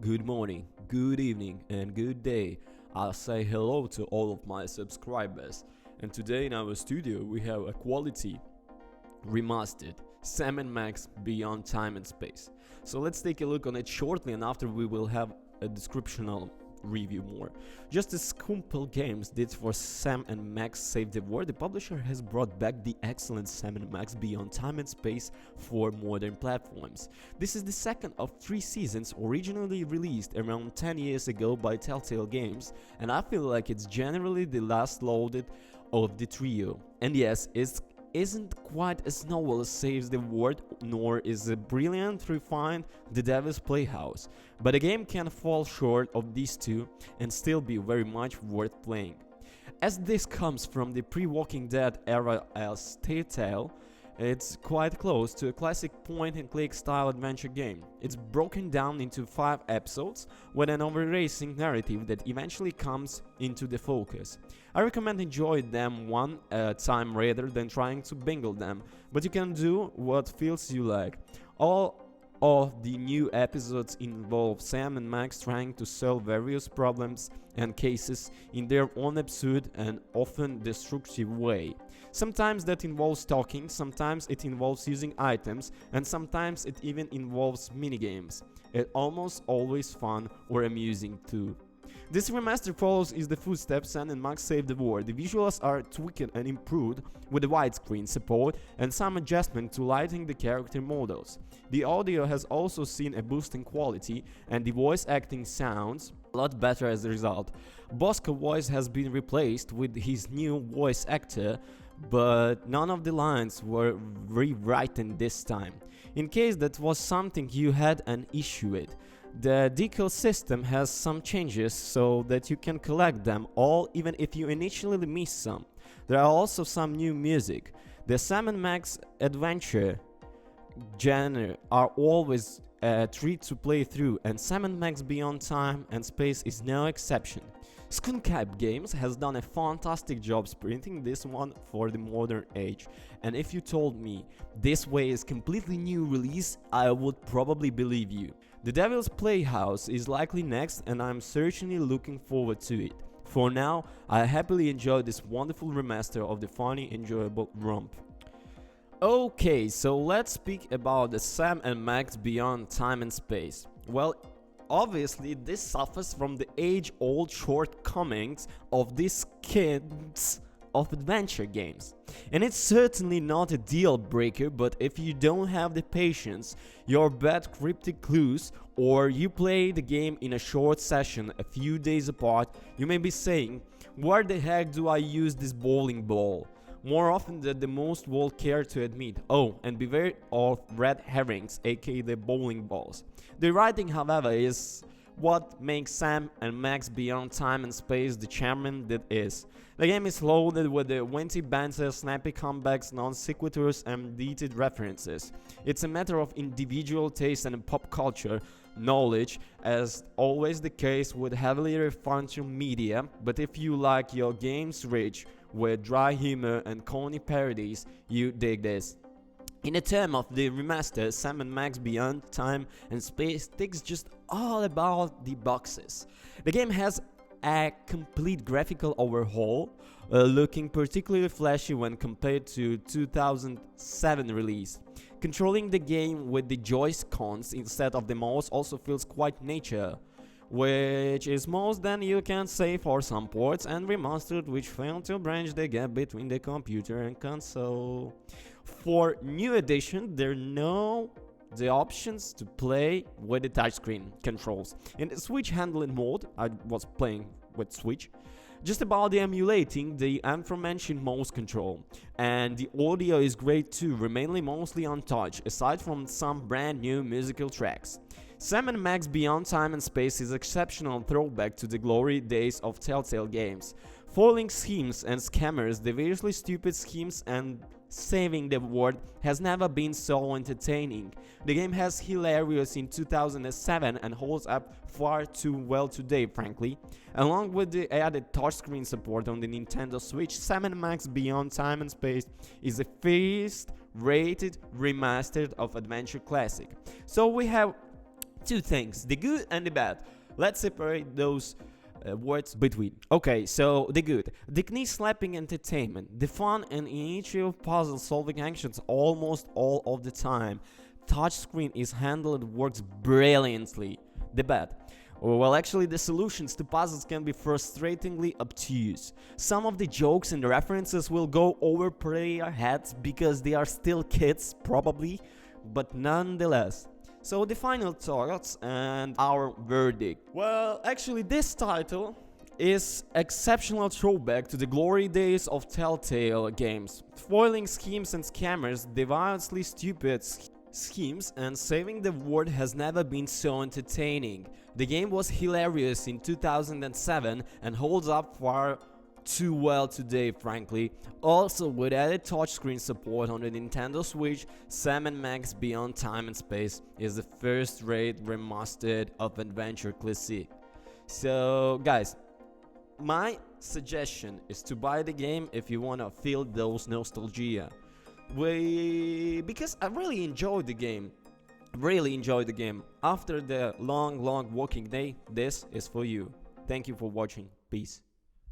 Good morning, good evening, and good day. I'll say hello to all of my subscribers. And today in our studio we have a quality remastered Sam and Max Beyond Time and Space. So let's take a look on it shortly, and after we will have a descriptional review more. Just as Skumpel Games did for Sam and Max Save the World, the publisher has brought back the excellent Sam and Max Beyond Time and Space for modern platforms. This is the second of 3 seasons originally released around 10 years ago by Telltale Games, and I feel like it's generally the last loaded of the trio. And yes, it isn't quite as novel as Saves the World, nor is it brilliant refined The Devil's Playhouse, but a game can fall short of these two and still be very much worth playing. As this comes from the pre-Walking Dead era as Telltale, it's quite close to a classic point-and-click style adventure game. It's broken down into 5 episodes with an overarching narrative that eventually comes into the focus. I recommend enjoying them one at a time rather than trying to bingle them, but you can do what feels you like. All of the new episodes involve Sam and Max trying to solve various problems and cases in their own absurd and often destructive way. Sometimes that involves talking, sometimes it involves using items, and sometimes it even involves minigames. It's almost always fun or amusing too. This remaster follows in the footsteps Sam and Max Save the World. The visuals are tweaked and improved with the widescreen support and some adjustment to lighting the character models. The audio has also seen a boost in quality, and the voice acting sounds a lot better as a result. Bosco's voice has been replaced with his new voice actor, but none of the lines were rewritten this time. In case that was something you had an issue with, the decal system has some changes so that you can collect them all even if you initially miss some. There are also some new music. The Sam and Max adventure genre are always a treat to play through, and Sam and Max Beyond Time and Space is no exception. Skunkap Games has done a fantastic job sprinting this one for the modern age, and if you told me this way is completely new release, I would probably believe you. The Devil's Playhouse is likely next, and I'm certainly looking forward to it. For now, I happily enjoy this wonderful remaster of the funny, enjoyable romp. Okay, so let's speak about the Sam and Max Beyond Time and Space. Well, obviously this suffers from the age-old shortcomings of these kids of adventure games. And it's certainly not a deal breaker, but if you don't have the patience, your bad cryptic clues, or you play the game in a short session a few days apart, you may be saying, where the heck do I use this bowling ball? More often than the most will care to admit. Oh, and beware of red herrings, aka the bowling balls. The writing, however, is what makes Sam and Max Beyond Time and Space the charm that is. The game is loaded with the witty banter, snappy comebacks, non sequiturs, and dated references. It's a matter of individual taste and pop culture knowledge, as always the case with heavily refined media, but if you like your games rich with dry humor and corny parodies, you dig this. In the term of the remaster, Sam and Max Beyond Time and Space ticks just all about the boxes. The game has a complete graphical overhaul, looking particularly flashy when compared to 2007 release. Controlling the game with the Joy-Cons instead of the mouse also feels quite nature, which is more than you can say for some ports, and remastered which fail to bridge the gap between the computer and console. For new edition, there are no the options to play with the touchscreen controls. In the Switch handling mode, I was playing with Switch, just about the emulating the aforementioned mouse control, and the audio is great too, remaining mostly untouched, aside from some brand new musical tracks. Sam and Max Beyond Time and Space is an exceptional throwback to the glory days of Telltale Games. Foiling schemes and scammers, deviously stupid schemes, and saving the world has never been so entertaining. The game has hilarious in 2007 and holds up far too well today, frankly. Along with the added touchscreen support on the Nintendo Switch, Sam and Max Beyond Time and Space is a first-rated remastered of adventure classic. So we have two things, the good and the bad. Let's separate those words between. Okay, so the good. The knee slapping entertainment, the fun and initial puzzle solving actions almost all of the time. Touchscreen is handled, works brilliantly. The bad. Well, actually, the solutions to puzzles can be frustratingly obtuse. Some of the jokes and references will go over player heads because they are still kids, probably, but nonetheless. So the final thoughts and our verdict. Well, actually, this title is exceptional throwback to the glory days of Telltale games. Foiling schemes and scammers, devilishly stupid schemes, and saving the world has never been so entertaining. The game was hilarious in 2007 and holds up far too well today, frankly. Also, with added touchscreen support on the Nintendo Switch, Sam & Max Beyond Time and Space is the first-rate remastered of adventure classic. So, guys, my suggestion is to buy the game if you wanna feel those nostalgia. Because I really enjoyed the game. After the long working day, this is for you. Thank you for watching. Peace.